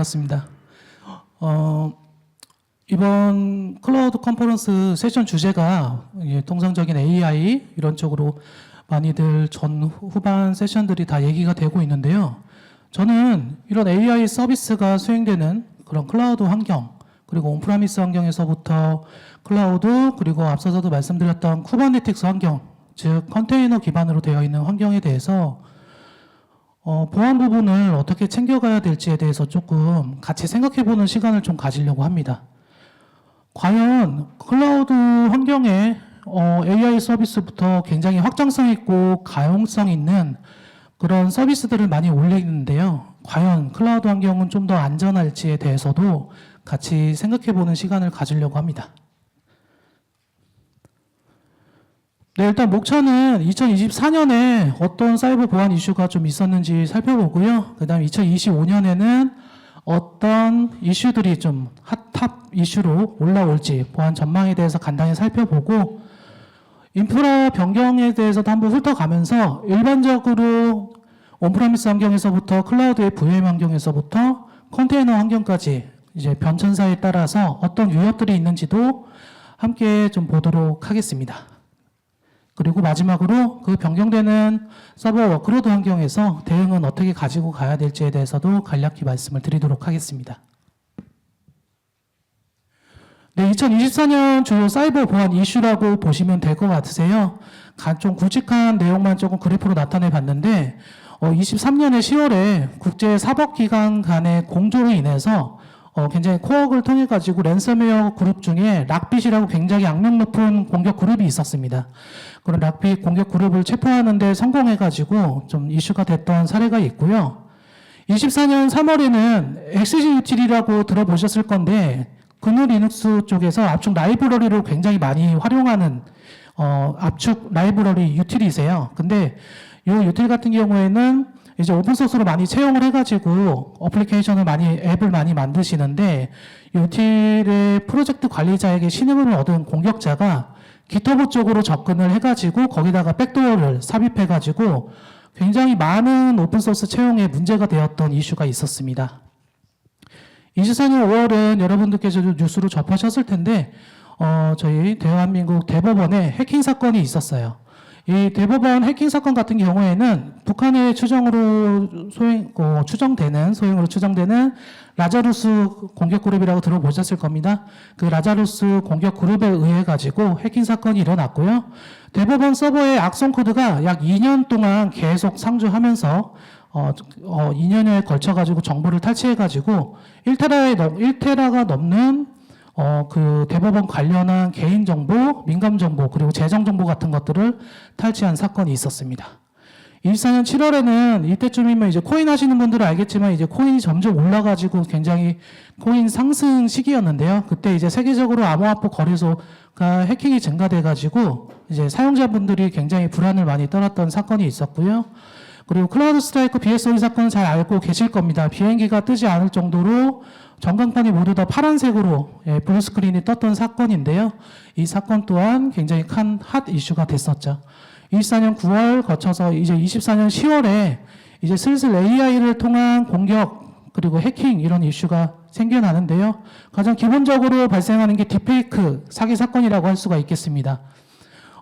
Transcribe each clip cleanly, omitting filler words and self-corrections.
반갑습니다. 이번 클라우드 컨퍼런스 세션 주제가 통상적인 AI 이런 쪽으로 많이들 후반 세션들이 다 얘기가 되고 있는데요. 저는 이런 AI 서비스가 수행되는 그런 클라우드 환경, 그리고 온프라미스 환경에서부터 클라우드, 그리고 앞서서도 말씀드렸던 쿠버네티스 환경, 즉 컨테이너 기반으로 되어 있는 환경에 대해서 보안 부분을 어떻게 챙겨가야 될지에 대해서 조금 같이 생각해보는 시간을 좀 가지려고 합니다. 과연 클라우드 환경에 AI 서비스부터 굉장히 확장성 있고 가용성 있는 그런 서비스들을 많이 올리는데요. 과연 클라우드 환경은 좀 더 안전할지에 대해서도 같이 생각해보는 시간을 가지려고 합니다. 네, 일단 목차는 2024년에 어떤 사이버 보안 이슈가 좀 있었는지 살펴보고요. 그 다음 2025년에는 어떤 이슈들이 좀 핫탑 이슈로 올라올지 보안 전망에 대해서 간단히 살펴보고 인프라 변경에 대해서도 한번 훑어가면서 일반적으로 온프라미스 환경에서부터 클라우드의 VM 환경에서부터 컨테이너 환경까지 이제 변천사에 따라서 어떤 유형들이 있는지도 함께 좀 보도록 하겠습니다. 그리고 마지막으로 그 변경되는 서버 워크로드 환경에서 대응은 어떻게 가지고 가야 될지에 대해서도 간략히 말씀을 드리도록 하겠습니다. 네, 2024년 주요 사이버 보안 이슈라고 보시면 될 것 같으세요. 좀 굵직한 내용만 조금 그래프로 나타내 봤는데 23년의 10월에 국제 사법기관 간의 공조로 인해서 굉장히 코어를 통해 가지고 랜섬웨어 그룹 중에 락빗이라고 굉장히 악명 높은 공격 그룹이 있었습니다. 그런 락빗 공격 그룹을 체포하는 데 성공해 가지고 좀 이슈가 됐던 사례가 있고요. 24년 3월에는 XGUtil이라고 들어보셨을 건데 그누 리눅스 쪽에서 압축 라이브러리를 굉장히 많이 활용하는 압축 라이브러리 유틸이세요. 근데 이 유틸 같은 경우에는 이제 오픈소스로 많이 채용을 해가지고 어플리케이션을 앱을 많이 만드시는데 유틸의 프로젝트 관리자에게 신임을 얻은 공격자가 기터브 쪽으로 접근을 해가지고 거기다가 백도어를 삽입해가지고 굉장히 많은 오픈소스 채용에 문제가 되었던 이슈가 있었습니다. 24년 5월은 여러분들께서도 뉴스로 접하셨을 텐데 저희 대한민국 대법원에 해킹 사건이 있었어요. 이 대법원 해킹 사건 같은 경우에는 북한의 소행으로 추정되는 라자루스 공격 그룹이라고 들어보셨을 겁니다. 그 라자루스 공격 그룹에 의해 가지고 해킹 사건이 일어났고요. 대법원 서버의 악성 코드가 약 2년 동안 계속 상주하면서 2년에 걸쳐 가지고 정보를 탈취해 가지고 1테라가 넘는 그 대법원 관련한 개인정보, 민감정보, 그리고 재정정보 같은 것들을 탈취한 사건이 있었습니다. 24년 7월에는 이때쯤이면 이제 코인 하시는 분들은 알겠지만 이제 코인이 점점 올라가지고 굉장히 코인 상승 시기였는데요. 그때 이제 세계적으로 암호화폐 거래소가 해킹이 증가돼가지고 이제 사용자분들이 굉장히 불안을 많이 떨었던 사건이 있었고요. 그리고 클라우드 스트라이크 BSOE 사건은 잘 알고 계실 겁니다. 비행기가 뜨지 않을 정도로 전광판이 모두 다 파란색으로 블루스크린이 떴던 사건인데요. 이 사건 또한 굉장히 큰 핫 이슈가 됐었죠. 24년 9월 거쳐서 이제 24년 10월에 이제 슬슬 AI를 통한 공격 그리고 해킹 이런 이슈가 생겨나는데요. 가장 기본적으로 발생하는 게 딥페이크 사기 사건이라고 할 수가 있겠습니다.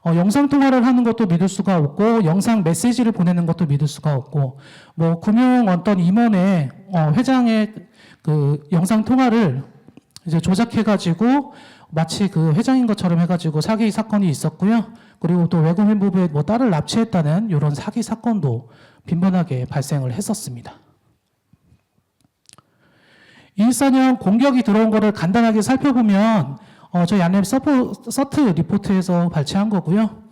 영상 통화를 하는 것도 믿을 수가 없고 영상 메시지를 보내는 것도 믿을 수가 없고 뭐 금융 어떤 임원의 회장의 그 영상 통화를 이제 조작해가지고 마치 그 회장인 것처럼 해가지고 사기 사건이 있었고요. 그리고 또 외국인 부부의 뭐 딸을 납치했다는 이런 사기 사건도 빈번하게 발생을 했었습니다. 24년 공격이 들어온 거를 간단하게 살펴보면 저희 안랩 서트 리포트에서 발췌한 거고요.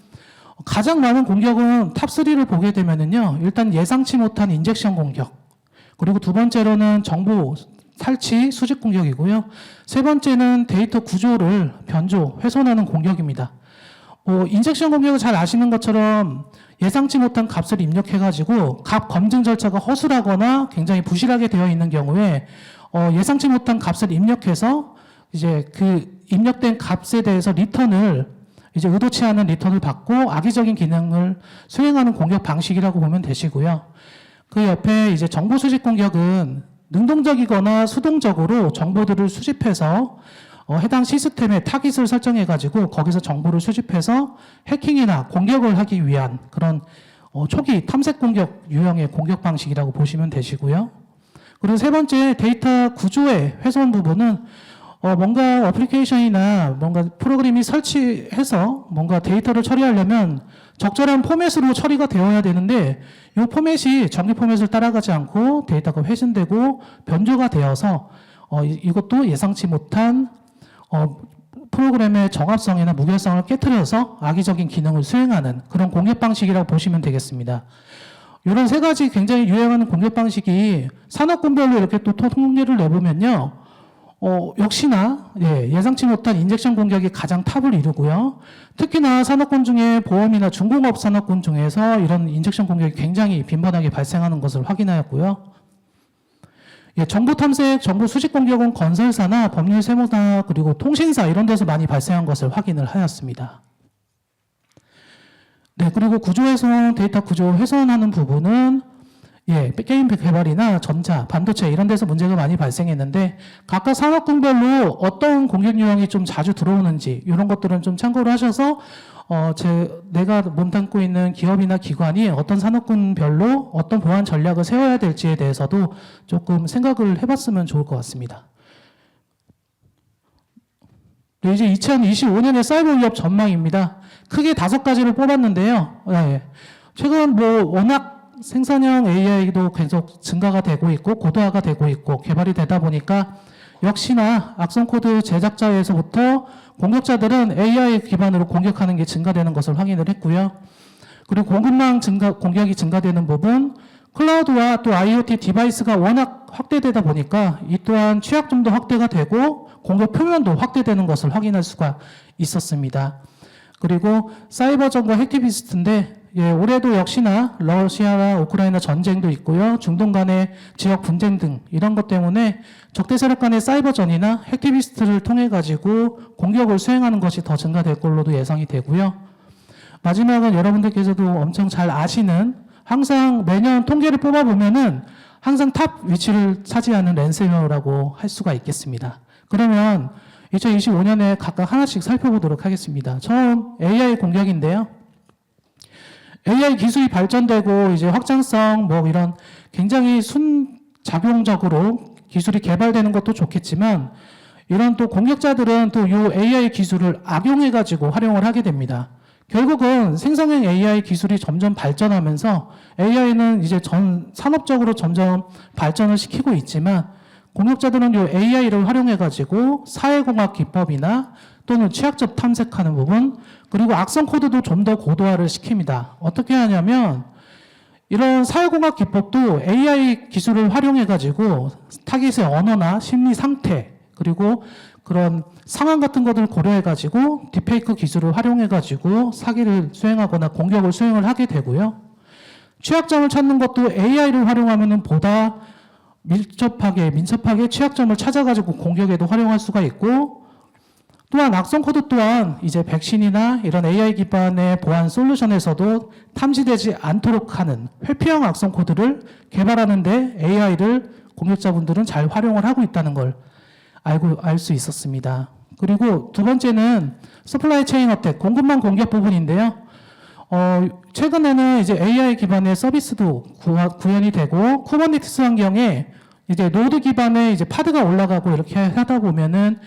가장 많은 공격은 탑3를 보게 되면은요, 일단 예상치 못한 인젝션 공격, 그리고 두 번째로는 정보 탈취, 수집 공격이고요. 세 번째는 데이터 구조를 훼손하는 공격입니다. 인젝션 공격을 잘 아시는 것처럼 예상치 못한 값을 입력해가지고 값 검증 절차가 허술하거나 굉장히 부실하게 되어 있는 경우에 예상치 못한 값을 입력해서 이제 그 입력된 값에 대해서 리턴을 이제 의도치 않은 리턴을 받고 악의적인 기능을 수행하는 공격 방식이라고 보면 되시고요. 그 옆에 이제 정보 수집 공격은 능동적이거나 수동적으로 정보들을 수집해서 해당 시스템에 타깃을 설정해가지고 거기서 정보를 수집해서 해킹이나 공격을 하기 위한 그런 초기 탐색 공격 유형의 공격 방식이라고 보시면 되시고요. 그리고 세 번째 데이터 구조의 훼손 부분은 뭔가 어플리케이션이나 뭔가 프로그램이 설치해서 뭔가 데이터를 처리하려면 적절한 포맷으로 처리가 되어야 되는데 이 포맷이 정기 포맷을 따라가지 않고 데이터가 훼손되고 변조가 되어서 이것도 예상치 못한 프로그램의 정합성이나 무결성을 깨트려서 악의적인 기능을 수행하는 그런 공격 방식이라고 보시면 되겠습니다. 이런 세 가지 굉장히 유행하는 공격 방식이 산업군별로 이렇게 또 통계를 내보면요. 역시나 예상치 못한 인젝션 공격이 가장 탑을 이루고요. 특히나 산업군 중에 보험이나 중공업 산업군 중에서 이런 인젝션 공격이 굉장히 빈번하게 발생하는 것을 확인하였고요. 정보 탐색, 정보 수집 공격은 건설사나 법률 세무사 그리고 통신사 이런 데서 많이 발생한 것을 확인을 하였습니다. 네, 그리고 구조 훼손, 데이터 구조 훼손하는 부분은 게임 개발이나 전자, 반도체 이런 데서 문제가 많이 발생했는데 각각 산업군별로 어떤 공격 유형이 좀 자주 들어오는지 이런 것들은 좀 참고를 하셔서 내가 몸담고 있는 기업이나 기관이 어떤 산업군별로 어떤 보안 전략을 세워야 될지에 대해서도 조금 생각을 해봤으면 좋을 것 같습니다. 네, 이제 2025년의 사이버 위협 전망입니다. 크게 5가지를 뽑았는데요. 최근 워낙 생산형 AI도 계속 증가가 되고 있고 고도화가 되고 있고 개발이 되다 보니까 역시나 악성 코드 제작자에서부터 공격자들은 AI 기반으로 공격하는 게 증가되는 것을 확인을 했고요. 그리고 공급망 공격이 증가되는 부분, 클라우드와 또 IoT 디바이스가 워낙 확대되다 보니까 이 또한 취약점도 확대가 되고 공격 표면도 확대되는 것을 확인할 수가 있었습니다. 그리고 사이버전과 핵티비스트인데 올해도 역시나 러시아와 우크라이나 전쟁도 있고요. 중동 간의 지역 분쟁 등 이런 것 때문에 적대 세력 간의 사이버전이나 핵티비스트를 통해 가지고 공격을 수행하는 것이 더 증가될 걸로도 예상이 되고요. 마지막은 여러분들께서도 엄청 잘 아시는 항상 매년 통계를 뽑아보면은 항상 탑 위치를 차지하는 랜섬웨어라고 할 수가 있겠습니다. 그러면 2025년에 각각 하나씩 살펴보도록 하겠습니다. 처음 AI 공격인데요. AI 기술이 발전되고 이제 확장성 이런 굉장히 순작용적으로 기술이 개발되는 것도 좋겠지만 이런 또 공격자들은 또 이 AI 기술을 악용해가지고 활용을 하게 됩니다. 결국은 생성형 AI 기술이 점점 발전하면서 AI는 이제 산업적으로 점점 발전을 시키고 있지만 공격자들은 이 AI를 활용해가지고 사회공학 기법이나 또는 취약점 탐색하는 부분 그리고 악성 코드도 좀 더 고도화를 시킵니다. 어떻게 하냐면 이런 사회공학 기법도 AI 기술을 활용해가지고 타깃의 언어나 심리 상태 그리고 그런 상황 같은 것들을 고려해가지고 딥페이크 기술을 활용해가지고 사기를 수행하거나 공격을 수행을 하게 되고요. 취약점을 찾는 것도 AI를 활용하면 보다 민첩하게 취약점을 찾아가지고 공격에도 활용할 수가 있고 또한 악성 코드 또한 이제 백신이나 이런 AI 기반의 보안 솔루션에서도 탐지되지 않도록 하는 회피형 악성 코드를 개발하는데 AI를 공격자분들은 잘 활용을 하고 있다는 걸 알 수 있었습니다. 그리고 두 번째는 서플라이 체인 어택, 공급망 공격 부분인데요. 최근에는 이제 AI 기반의 서비스도 구현이 되고 쿠버네티스 환경에 이제 노드 기반의 이제 파드가 올라가고 이렇게 하다 보면은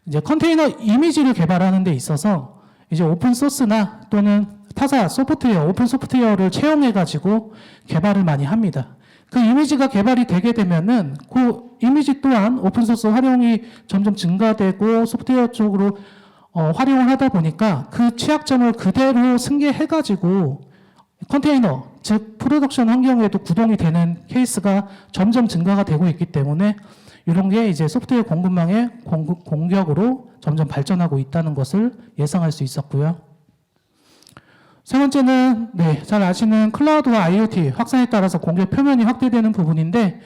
이제 컨테이너 이미지를 개발하는 데 있어서 이제 오픈 소스나 또는 타사 소프트웨어, 오픈 소프트웨어를 채용해 가지고 개발을 많이 합니다. 그 이미지가 개발이 되게 되면은 그 이미지 또한 오픈 소스 활용이 점점 증가되고 소프트웨어 쪽으로 활용을 하다 보니까 그 취약점을 그대로 승계해 가지고 컨테이너, 즉 프로덕션 환경에도 구동이 되는 케이스가 점점 증가가 되고 있기 때문에 이런 게 이제 소프트웨어 공급망의 공격으로 점점 발전하고 있다는 것을 예상할 수 있었고요. 세 번째는 잘 아시는 클라우드와 IoT 확산에 따라서 공격 표면이 확대되는 부분인데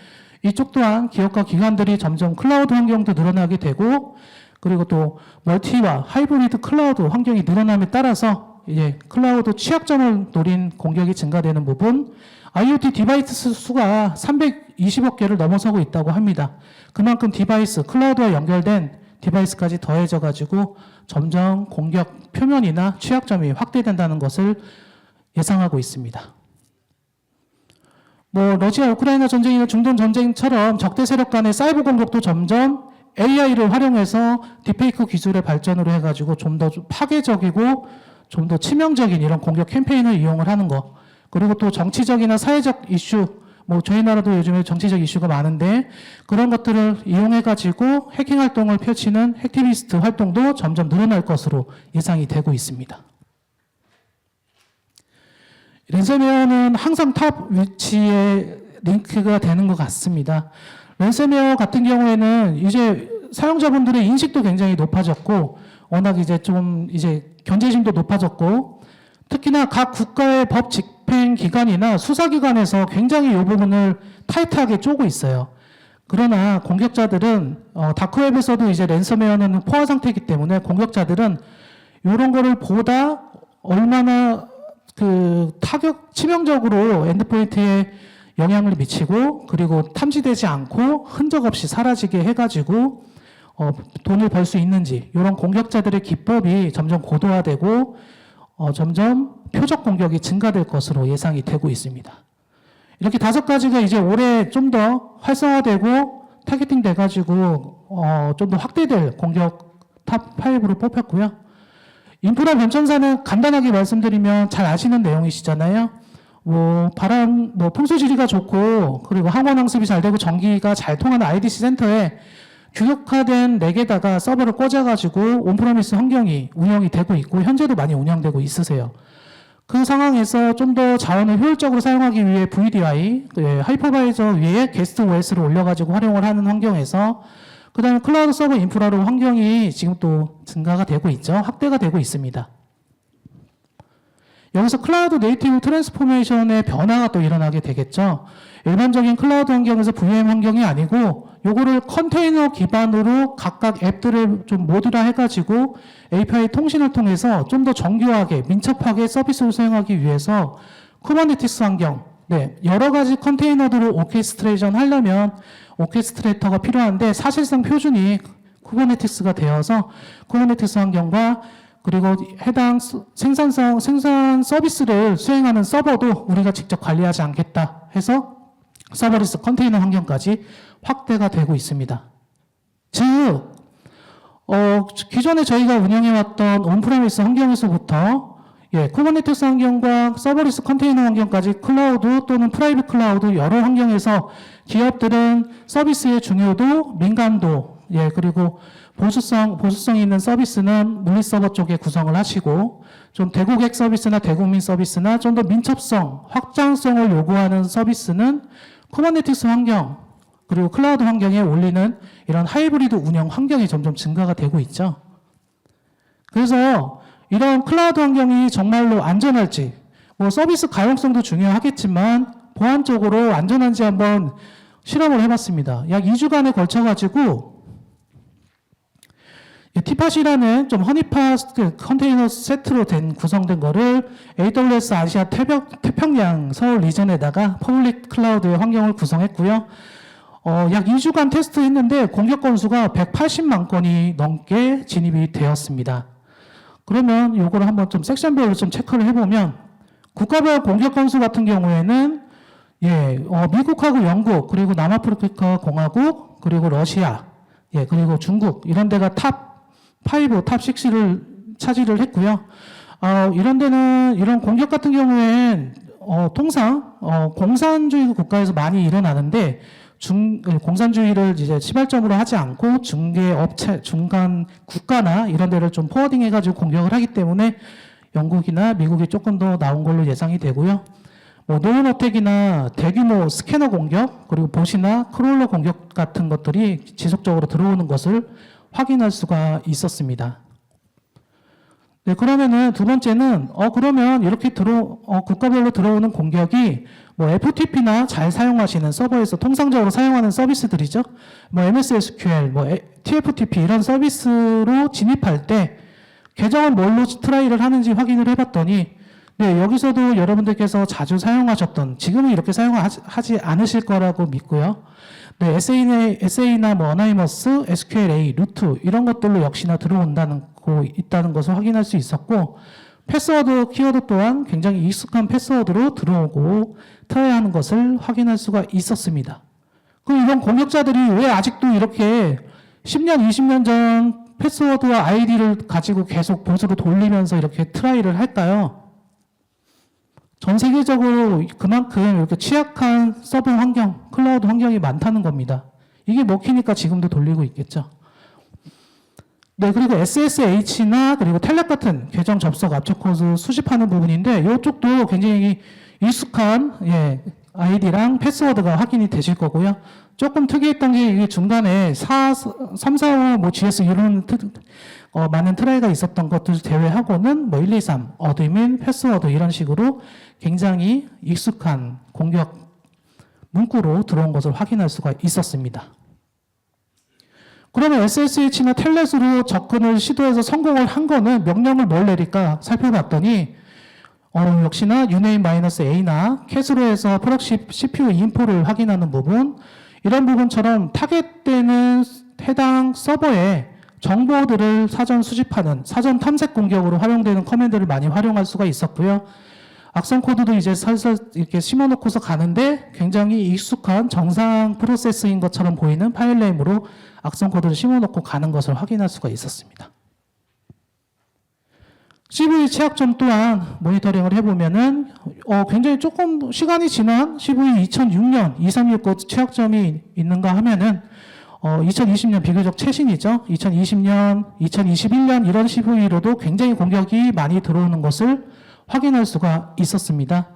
이쪽 또한 기업과 기관들이 점점 클라우드 환경도 늘어나게 되고 그리고 또 멀티와 하이브리드 클라우드 환경이 늘어남에 따라서 이제 클라우드 취약점을 노린 공격이 증가되는 부분, IoT 디바이스 수가 320억 개를 넘어서고 있다고 합니다. 그만큼 디바이스, 클라우드와 연결된 디바이스까지 더해져 가지고 점점 공격 표면이나 취약점이 확대된다는 것을 예상하고 있습니다. 뭐 러시아 우크라이나 전쟁이나 중동 전쟁처럼 적대 세력 간의 사이버 공격도 점점 AI를 활용해서 딥페이크 기술의 발전으로 해가지고 좀 더 파괴적이고 좀 더 치명적인 이런 공격 캠페인을 이용을 하는 거. 그리고 또 정치적이나 사회적 이슈, 뭐 저희 나라도 요즘에 정치적 이슈가 많은데 그런 것들을 이용해가지고 해킹 활동을 펼치는 해티비스트 활동도 점점 늘어날 것으로 예상이 되고 있습니다. 랜섬웨어는 항상 탑 위치에 링크가 되는 것 같습니다. 랜섬웨어 같은 경우에는 이제 사용자분들의 인식도 굉장히 높아졌고, 워낙 이제 좀 이제 견제심도 높아졌고, 특히나 각 국가의 법 집행 기관이나 수사기관에서 굉장히 이 부분을 타이트하게 쪼고 있어요. 그러나 공격자들은 다크웹에서도 이제 랜섬웨어는 포화 상태이기 때문에 공격자들은 이런 거를 보다 얼마나 그 타격 치명적으로 엔드포인트에 영향을 미치고 그리고 탐지되지 않고 흔적 없이 사라지게 해가지고 돈을 벌 수 있는지 이런 공격자들의 기법이 점점 고도화되고 점점 표적 공격이 증가될 것으로 예상이 되고 있습니다. 이렇게 5가지가 이제 올해 좀 더 활성화되고 타겟팅 돼가지고 좀 더 확대될 공격 탑 5로 뽑혔고요. 인프라 변천사는 간단하게 말씀드리면 잘 아시는 내용이시잖아요. 뭐 풍수지리가 좋고 그리고 항원 항습이 잘 되고 전기가 잘 통하는 IDC 센터에 규격화된 렉에다가 서버를 꽂아가지고 온프레미스 환경이 운영이 되고 있고 현재도 많이 운영되고 있으세요. 그 상황에서 좀 더 자원을 효율적으로 사용하기 위해 VDI, 하이퍼바이저 위에 게스트 OS를 올려가지고 활용을 하는 환경에서 그 다음에 클라우드 서버 인프라로 환경이 지금 또 증가가 되고 있죠. 확대가 되고 있습니다. 여기서 클라우드 네이티브 트랜스포메이션의 변화가 또 일어나게 되겠죠. 일반적인 클라우드 환경에서 VM 환경이 아니고 요거를 컨테이너 기반으로 각각 앱들을 좀 모듈화 해가지고 API 통신을 통해서 좀 더 정교하게 민첩하게 서비스를 수행하기 위해서 쿠버네티스 환경, 여러 가지 컨테이너들을 오케스트레이션 하려면 오케스트레이터가 필요한데 사실상 표준이 쿠버네티스가 되어서 쿠버네티스 환경과 그리고 해당 생산 서비스를 수행하는 서버도 우리가 직접 관리하지 않겠다 해서 서버리스 컨테이너 환경까지 확대가 되고 있습니다. 즉, 기존에 저희가 운영해왔던 온프레미스 환경에서부터 쿠버네티스 환경과 서버리스 컨테이너 환경까지 클라우드 또는 프라이빗 클라우드 여러 환경에서 기업들은 서비스의 중요도, 민감도, 그리고 보수성이 있는 서비스는 물리 서버 쪽에 구성을 하시고 좀 대고객 서비스나 대국민 서비스나 좀 더 민첩성, 확장성을 요구하는 서비스는 쿠버네티스 환경 그리고 클라우드 환경에 올리는 이런 하이브리드 운영 환경이 점점 증가가 되고 있죠. 그래서 이런 클라우드 환경이 정말로 안전할지 뭐 서비스 가용성도 중요하겠지만 보안적으로 안전한지 한번 실험을 해봤습니다. 약 2주간에 걸쳐가지고 티팟이라는 좀 허니팟 컨테이너 세트로 구성된 거를 AWS 아시아 태평양 서울 리전에다가 퍼블릭 클라우드의 환경을 구성했고요. 약 2주간 테스트했는데 공격 건수가 180만 건이 넘게 진입이 되었습니다. 그러면 요거를 한번 좀 섹션별로 좀 체크를 해보면 국가별 공격 건수 같은 경우에는 미국하고 영국 그리고 남아프리카 공화국 그리고 러시아 그리고 중국 이런 데가 탑 5, 탑 6를 차지를 했고요. 이런 데는 이런 공격 같은 경우엔 통상 공산주의 국가에서 많이 일어나는데 공산주의를 이제 시발점으로 하지 않고 중간 국가나 이런 데를 좀 포워딩 해가지고 공격을 하기 때문에 영국이나 미국이 조금 더 나온 걸로 예상이 되고요. 뭐 노은어택이나 대규모 스캐너 공격 그리고 봇이나 크롤러 공격 같은 것들이 지속적으로 들어오는 것을 확인할 수가 있었습니다. 그러면은 두 번째는 그러면 이렇게 국가별로 들어오는 공격이 뭐 FTP나 잘 사용하시는 서버에서 통상적으로 사용하는 서비스들이죠. 뭐 MS SQL, 뭐 TFTP 이런 서비스로 진입할 때 계정은 뭘로 트라이를 하는지 확인을 해봤더니 네, 여기서도 여러분들께서 자주 사용하셨던, 지금은 이렇게 사용하지 않으실 거라고 믿고요. 네, SA나 뭐 어나이머스, SQLA, 루트 이런 것들로 역시나 있다는 것을 확인할 수 있었고, 패스워드 키워드 또한 굉장히 익숙한 패스워드로 들어오고 트라이하는 것을 확인할 수가 있었습니다. 그럼 이런 공격자들이 왜 아직도 이렇게 10년, 20년 전 패스워드와 아이디를 가지고 계속 보수로 돌리면서 이렇게 트라이를 할까요? 전 세계적으로 그만큼 이렇게 취약한 서버 환경, 클라우드 환경이 많다는 겁니다. 이게 먹히니까 지금도 돌리고 있겠죠. 네, 그리고 SSH나 그리고 텔넷 같은 계정 접속 압축 코드 수집하는 부분인데 이쪽도 굉장히 익숙한 아이디랑 패스워드가 확인이 되실 거고요. 조금 특이했던 게 이게 중간에 3, 4, 5, 뭐 GS 이런 많은 트라이가 있었던 것들 제외하고는 뭐 1, 2, 3, 어드민, 패스워드 이런 식으로 굉장히 익숙한 공격 문구로 들어온 것을 확인할 수가 있었습니다. 그러면 SSH나 텔넷으로 접근을 시도해서 성공을 한 거는 명령을 뭘 내릴까 살펴봤더니 역시나 uname-a나 캣으로 해서 프록시 CPU 인포를 확인하는 부분, 이런 부분처럼 타겟되는 해당 서버에 정보들을 사전 수집하는 사전 탐색 공격으로 활용되는 커맨드를 많이 활용할 수가 있었고요. 악성 코드도 이제 살살 이렇게 심어놓고서 가는데 굉장히 익숙한 정상 프로세스인 것처럼 보이는 파일 네임으로 악성 코드를 심어놓고 가는 것을 확인할 수가 있었습니다. CV 취약점 또한 모니터링을 해보면은 굉장히 조금 시간이 지난 CV 2006년 2369 취약점이 있는가 하면은 2020년 비교적 최신이죠. 2020년, 2021년 이런 CV로도 굉장히 공격이 많이 들어오는 것을 확인할 수가 있었습니다.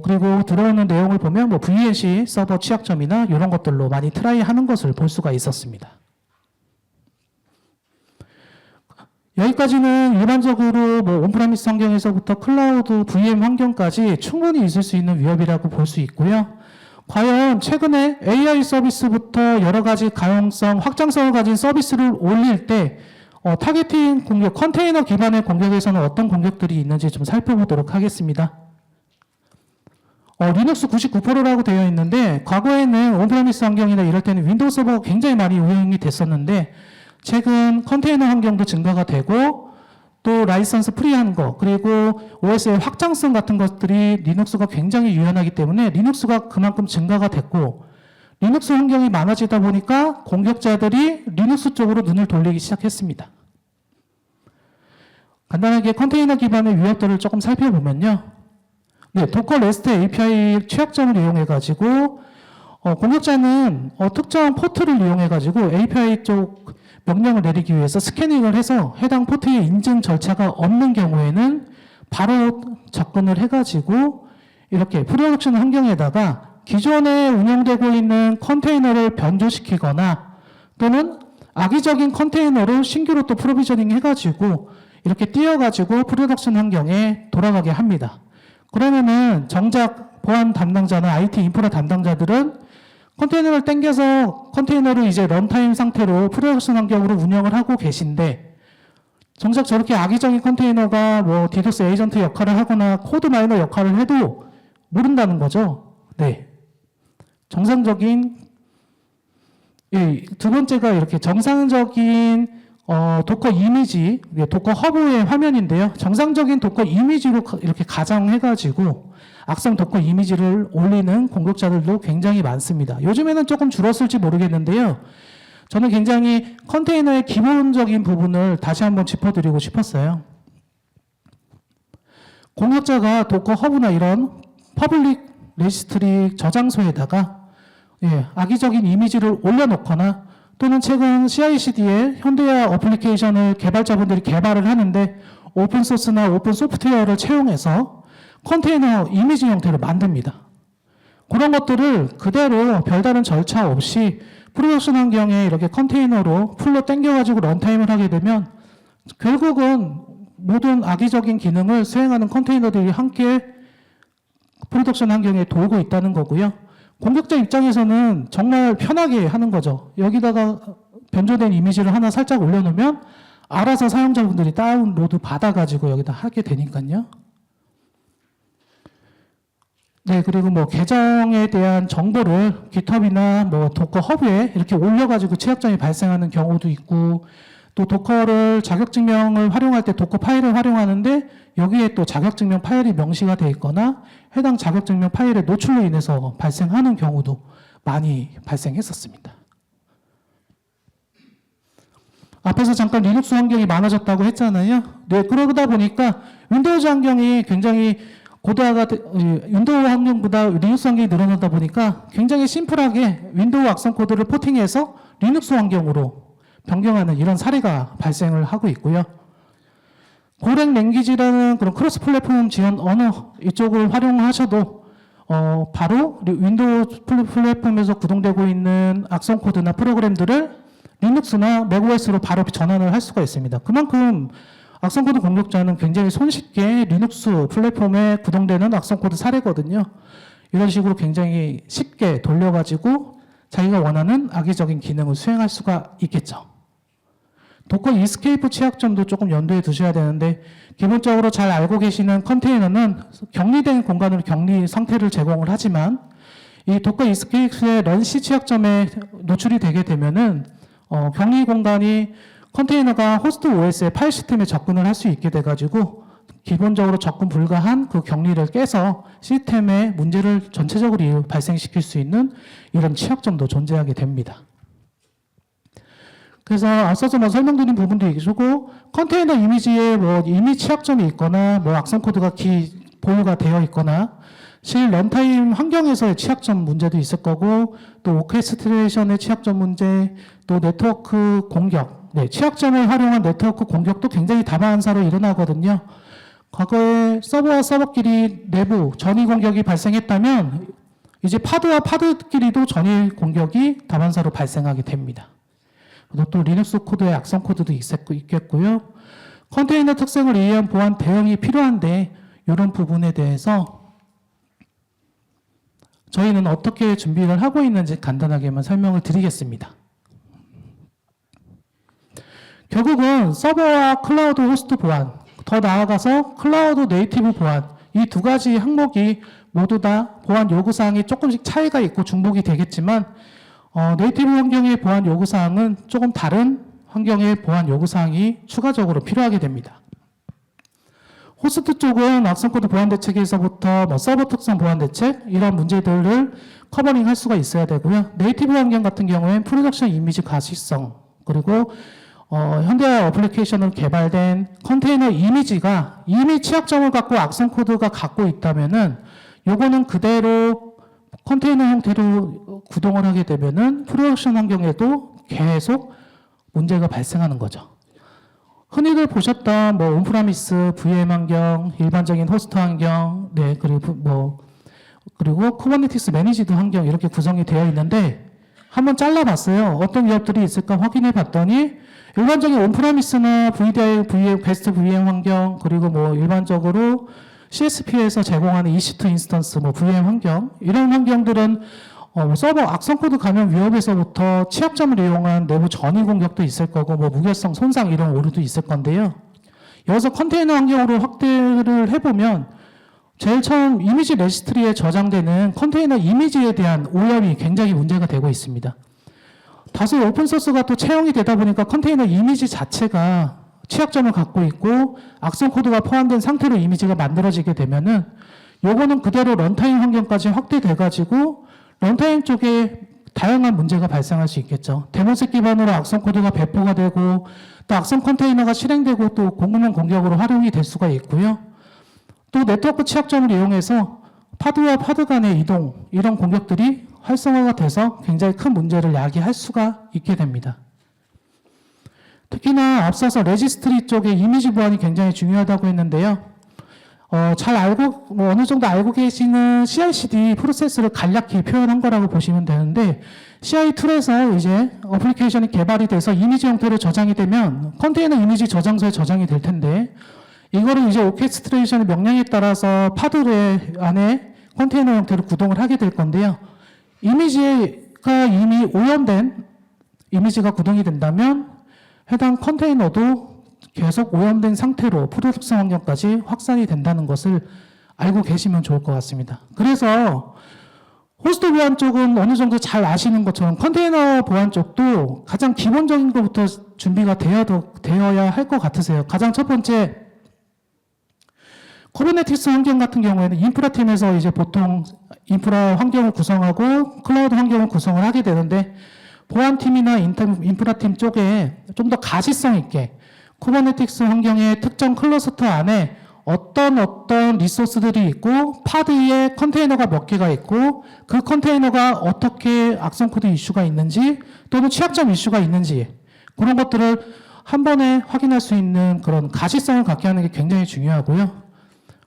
그리고 들어오는 내용을 보면 뭐 VNC 서버 취약점이나 이런 것들로 많이 트라이 하는 것을 볼 수가 있었습니다. 여기까지는 일반적으로 뭐 온프라미스 환경에서부터 클라우드 VM 환경까지 충분히 있을 수 있는 위협이라고 볼 수 있고요. 과연 최근에 AI 서비스부터 여러 가지 가용성, 확장성을 가진 서비스를 올릴 때 타겟팅 공격, 컨테이너 기반의 공격에서는 어떤 공격들이 있는지 좀 살펴보도록 하겠습니다. 리눅스 99%라고 되어 있는데 과거에는 온프라미스 환경이나 이럴 때는 윈도우 서버가 굉장히 많이 운영이 됐었는데 최근 컨테이너 환경도 증가가 되고 또 라이선스 프리한 거 그리고 OS의 확장성 같은 것들이 리눅스가 굉장히 유연하기 때문에 리눅스가 그만큼 증가가 됐고 리눅스 환경이 많아지다 보니까 공격자들이 리눅스 쪽으로 눈을 돌리기 시작했습니다. 간단하게 컨테이너 기반의 위협들을 조금 살펴보면요. 네, 도커 레스트 API 취약점을 이용해가지고 공격자는 특정 포트를 이용해가지고 API 쪽 명령을 내리기 위해서 스캐닝을 해서 해당 포트의 인증 절차가 없는 경우에는 바로 접근을 해가지고 이렇게 프로덕션 환경에다가 기존에 운영되고 있는 컨테이너를 변조시키거나 또는 악의적인 컨테이너를 신규로 또 프로비저닝 해가지고 이렇게 띄워가지고 프로덕션 환경에 돌아가게 합니다. 그러면은 정작 보안 담당자나 IT 인프라 담당자들은 컨테이너를 땡겨서 컨테이너를 이제 런타임 상태로 프로덕션 환경으로 운영을 하고 계신데 정작 저렇게 악의적인 컨테이너가 뭐 디도스 에이전트 역할을 하거나 코드 마이너 역할을 해도 모른다는 거죠. 네. 정상적인 두 번째가 이렇게 정상적인 도커 이미지, 도커 허브의 화면인데요. 정상적인 도커 이미지로 이렇게 가정해가지고 악성 도커 이미지를 올리는 공격자들도 굉장히 많습니다. 요즘에는 조금 줄었을지 모르겠는데요. 저는 굉장히 컨테이너의 기본적인 부분을 다시 한번 짚어드리고 싶었어요. 공격자가 도커 허브나 이런 퍼블릭 레지스트리 저장소에다가 악의적인 이미지를 올려놓거나 또는 최근 CI/CD에 현대화 어플리케이션을 개발자분들이 개발을 하는데 오픈소스나 오픈 소프트웨어를 채용해서 컨테이너 이미지 형태로 만듭니다. 그런 것들을 그대로 별다른 절차 없이 프로덕션 환경에 이렇게 컨테이너로 풀로 당겨가지고 런타임을 하게 되면 결국은 모든 악의적인 기능을 수행하는 컨테이너들이 함께 프로덕션 환경에 돌고 있다는 거고요. 공격자 입장에서는 정말 편하게 하는 거죠. 여기다가 변조된 이미지를 하나 살짝 올려놓으면 알아서 사용자분들이 다운로드 받아가지고 여기다 하게 되니까요. 네, 그리고 뭐 계정에 대한 정보를 GitHub이나 뭐 도커 허브에 이렇게 올려가지고 취약점이 발생하는 경우도 있고, 또 도커를 자격증명을 활용할 때 도커 파일을 활용하는데 여기에 또 자격증명 파일이 명시가 되어 있거나 해당 자격증명 파일의 노출로 인해서 발생하는 경우도 많이 발생했었습니다. 앞에서 잠깐 리눅스 환경이 많아졌다고 했잖아요. 네, 그러다 보니까 윈도우즈 환경이 굉장히 고도화가 윈도우 환경보다 리눅스 환경이 늘어나다 보니까 굉장히 심플하게 윈도우 악성 코드를 포팅해서 리눅스 환경으로 변경하는 이런 사례가 발생을 하고 있고요. 고랭 랭귀지라는 그런 크로스 플랫폼 지원 언어 이쪽을 활용하셔도 바로 윈도우 플랫폼에서 구동되고 있는 악성 코드나 프로그램들을 리눅스나 맥OS로 바로 전환을 할 수가 있습니다. 그만큼 악성 코드 공격자는 굉장히 손쉽게 리눅스 플랫폼에 구동되는 악성 코드 사례거든요. 이런 식으로 굉장히 쉽게 돌려가지고 자기가 원하는 악의적인 기능을 수행할 수가 있겠죠. 도커 이스케이프 취약점도 조금 염두에 두셔야 되는데, 기본적으로 잘 알고 계시는 컨테이너는 격리된 공간으로 격리 상태를 제공을 하지만, 이 도커 이스케이프의 런시 취약점에 노출이 되게 되면은 격리 공간이 컨테이너가 호스트 OS의 파일 시스템에 접근을 할 수 있게 돼가지고 기본적으로 접근 불가한 그 격리를 깨서 시스템에 문제를 전체적으로 발생시킬 수 있는 이런 취약점도 존재하게 됩니다. 그래서 앞서서 설명드린 부분도 있고, 컨테이너 이미지에 뭐 이미 취약점이 있거나 뭐 악성 코드가 보유가 되어 있거나 실 런타임 환경에서의 취약점 문제도 있을 거고, 또 오케스트레이션의 취약점 문제, 또 네트워크 공격, 네, 취약점을 활용한 네트워크 공격도 굉장히 다반사로 일어나거든요. 과거에 서버와 서버끼리 내부 전위 공격이 발생했다면 이제 파드와 파드끼리도 전위 공격이 다반사로 발생하게 됩니다. 또 리눅스 코드의 악성 코드도 있겠고요. 컨테이너 특성을 이해한 보안 대응이 필요한데 이런 부분에 대해서 저희는 어떻게 준비를 하고 있는지 간단하게만 설명을 드리겠습니다. 결국은 서버와 클라우드 호스트 보안, 더 나아가서 클라우드 네이티브 보안, 이 두 가지 항목이 모두 다 보안 요구사항이 조금씩 차이가 있고 중복이 되겠지만 네이티브 환경의 보안 요구사항은 조금 다른 환경의 보안 요구사항이 추가적으로 필요하게 됩니다. 호스트 쪽은 악성코드 보안 대책에서부터 뭐 서버 특성 보안 대책 이런 문제들을 커버링 할 수가 있어야 되고요. 네이티브 환경 같은 경우엔 프로덕션 이미지 가시성, 그리고 현대화 어플리케이션으로 개발된 컨테이너 이미지가 이미 취약점을 갖고 악성 코드가 갖고 있다면은 요거는 그대로 컨테이너 형태로 구동을 하게 되면은 프로덕션 환경에도 계속 문제가 발생하는 거죠. 흔히들 보셨던 뭐 온프라미스, VM 환경, 일반적인 호스트 환경, 네, 그리고 쿠버네티스 매니지드 환경 이렇게 구성이 되어 있는데 한번 잘라봤어요. 어떤 기업들이 있을까 확인해 봤더니 일반적인 온프라미스나 VDI, VM, 베스트 VM 환경, 그리고 뭐 일반적으로 CSP에서 제공하는 EC2 인스턴스, 뭐 VM 환경, 이런 환경들은 서버 악성 코드 감염 위협에서부터 취약점을 이용한 내부 전위 공격도 있을 거고, 뭐 무결성 손상 이런 오류도 있을 건데요. 여기서 컨테이너 환경으로 확대를 해보면 제일 처음 이미지 레지스트리에 저장되는 컨테이너 이미지에 대한 오염이 굉장히 문제가 되고 있습니다. 다소 오픈소스가 또 채용이 되다 보니까 컨테이너 이미지 자체가 취약점을 갖고 있고 악성 코드가 포함된 상태로 이미지가 만들어지게 되면은 요거는 그대로 런타임 환경까지 확대돼가지고 런타임 쪽에 다양한 문제가 발생할 수 있겠죠. 데모셋 기반으로 악성 코드가 배포가 되고 또 악성 컨테이너가 실행되고 또 공공면 공격으로 활용이 될 수가 있고요. 또 네트워크 취약점을 이용해서 파드와 파드 간의 이동, 이런 공격들이 활성화가 돼서 굉장히 큰 문제를 야기할 수가 있게 됩니다. 특히나 앞서서 레지스트리 쪽의 이미지 보안이 굉장히 중요하다고 했는데요. 잘 알고, 어느 정도 알고 계시는 CI/CD 프로세스를 간략히 표현한 거라고 보시면 되는데, CI 툴에서 이제 어플리케이션이 개발이 돼서 이미지 형태로 저장이 되면 컨테이너 이미지 저장소에 저장이 될 텐데, 이거를 이제 오케스트레이션의 명령에 따라서 파드 안에 컨테이너 형태로 구동을 하게 될 건데요. 이미지가 이미 오염된 이미지가 구동이 된다면 해당 컨테이너도 계속 오염된 상태로 프로덕션 환경까지 확산이 된다는 것을 알고 계시면 좋을 것 같습니다. 그래서 호스트 보안 쪽은 어느 정도 잘 아시는 것처럼 컨테이너 보안 쪽도 가장 기본적인 것부터 준비가 되어야 할 것 같으세요. 가장 첫 번째, 쿠버네티스 환경 같은 경우에는 인프라 팀에서 이제 보통 인프라 환경을 구성하고 클라우드 환경을 구성을 하게 되는데, 보안팀이나 인프라팀 쪽에 좀 더 가시성 있게 쿠버네티스 환경의 특정 클러스터 안에 어떤 리소스들이 있고 파드에 컨테이너가 몇 개가 있고 그 컨테이너가 어떻게 악성 코드 이슈가 있는지 또는 취약점 이슈가 있는지 그런 것들을 한 번에 확인할 수 있는 그런 가시성을 갖게 하는 게 굉장히 중요하고요.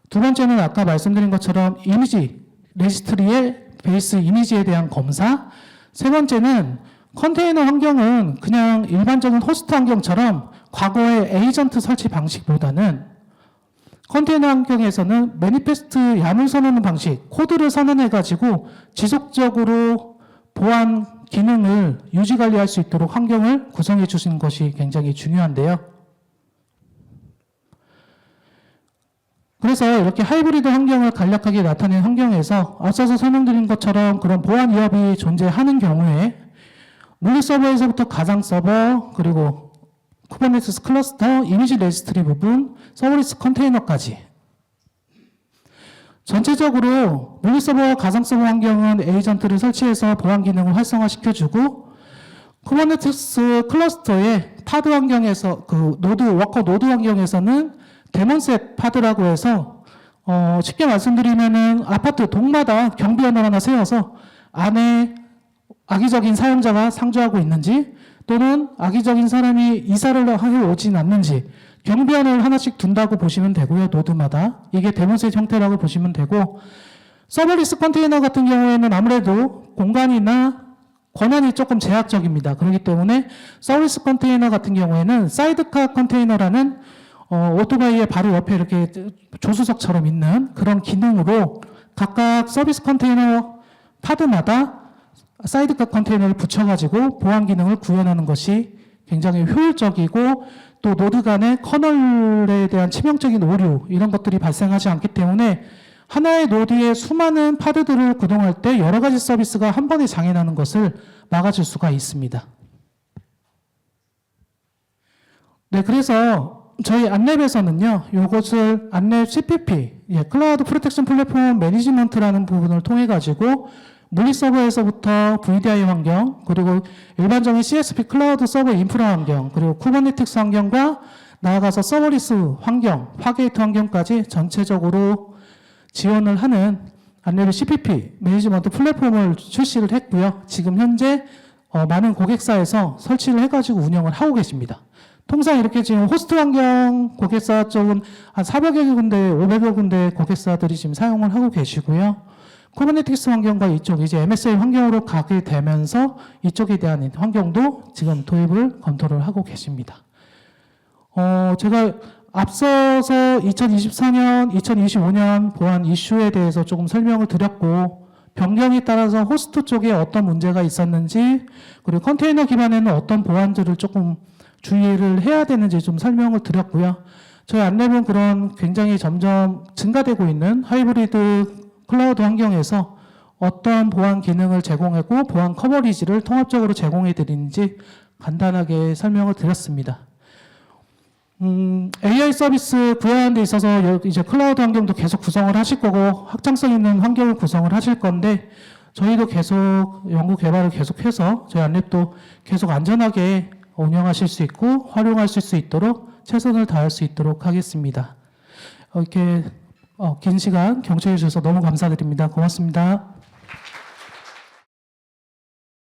두 번째는 아까 말씀드린 것처럼 이미지 레지스트리의 베이스 이미지에 대한 검사. 세 번째는 컨테이너 환경은 그냥 일반적인 호스트 환경처럼 과거의 에이전트 설치 방식보다는 컨테이너 환경에서는 매니페스트 야물 선언 방식, 코드를 선언해가지고 지속적으로 보안 기능을 유지 관리할 수 있도록 환경을 구성해 주시는 것이 굉장히 중요한데요. 그래서 이렇게 하이브리드 환경을 간략하게 나타낸 환경에서 앞서서 설명드린 것처럼 그런 보안 위협이 존재하는 경우에 물리 서버에서부터 가상 서버, 그리고 쿠버네티스 클러스터, 이미지 레지스트리 부분, 서버리스 컨테이너까지 전체적으로 물리 서버와 가상 서버 환경은 에이전트를 설치해서 보안 기능을 활성화시켜주고 쿠버네티스 클러스터의 파드 환경에서 워커 노드 환경에서는 데몬셋 파드라고 해서 쉽게 말씀드리면은 아파트 동마다 경비원을 하나 세워서 안에 악의적인 사용자가 상주하고 있는지 또는 악의적인 사람이 이사를 해 오진 않는지 경비원을 하나씩 둔다고 보시면 되고요. 노드마다. 이게 데몬셋 형태라고 보시면 되고, 서버리스 컨테이너 같은 경우에는 아무래도 공간이나 권한이 조금 제약적입니다. 그렇기 때문에 서비스 컨테이너 같은 경우에는 사이드카 컨테이너라는 오토바이의 바로 옆에 이렇게 조수석처럼 있는 그런 기능으로 각각 서비스 컨테이너 파드마다 사이드카 컨테이너를 붙여가지고 보안 기능을 구현하는 것이 굉장히 효율적이고 또 노드 간의 커널에 대한 치명적인 오류 이런 것들이 발생하지 않기 때문에 하나의 노드에 수많은 파드들을 구동할 때 여러 가지 서비스가 한 번에 장애나는 것을 막아줄 수가 있습니다. 네, 그래서 저희 안랩에서는요, 이것을 안랩 CPP, 클라우드 프로텍션 플랫폼 매니지먼트라는 부분을 통해 가지고 물리 서버에서부터 VDI 환경, 그리고 일반적인 CSP 클라우드 서버 인프라 환경, 그리고 쿠버네티스 환경과 나아가서 서버리스 환경, 파게이트 환경까지 전체적으로 지원을 하는 안랩의 CPP 매니지먼트 플랫폼을 출시를 했고요. 지금 현재 많은 고객사에서 설치를 해가지고 운영을 하고 계십니다. 통상 이렇게 지금 호스트 환경 고객사 쪽은 한 400여 군데, 500여 군데 고객사들이 지금 사용을 하고 계시고요. 쿠버네티스 환경과 이쪽 이제 MSA 환경으로 가게 되면서 이쪽에 대한 환경도 지금 도입을 검토를 하고 계십니다. 제가 앞서서 2024년, 2025년 보안 이슈에 대해서 조금 설명을 드렸고 변경에 따라서 호스트 쪽에 어떤 문제가 있었는지 그리고 컨테이너 기반에는 어떤 보안들을 조금 주의를 해야 되는지 좀 설명을 드렸고요. 저희 안랩은 그런 굉장히 점점 증가되고 있는 하이브리드 클라우드 환경에서 어떤 보안 기능을 제공하고 보안 커버리지를 통합적으로 제공해 드리는지 간단하게 설명을 드렸습니다. AI 서비스 구현하는 데 있어서 이제 클라우드 환경도 계속 구성을 하실 거고 확장성 있는 환경을 구성을 하실 건데 저희도 계속 연구 개발을 계속해서 저희 안랩도 계속 안전하게 운영하실 수 있고 활용하실 수 있도록 최선을 다할 수 있도록 하겠습니다. 이렇게 긴 시간 경청해 주셔서 너무 감사드립니다. 고맙습니다.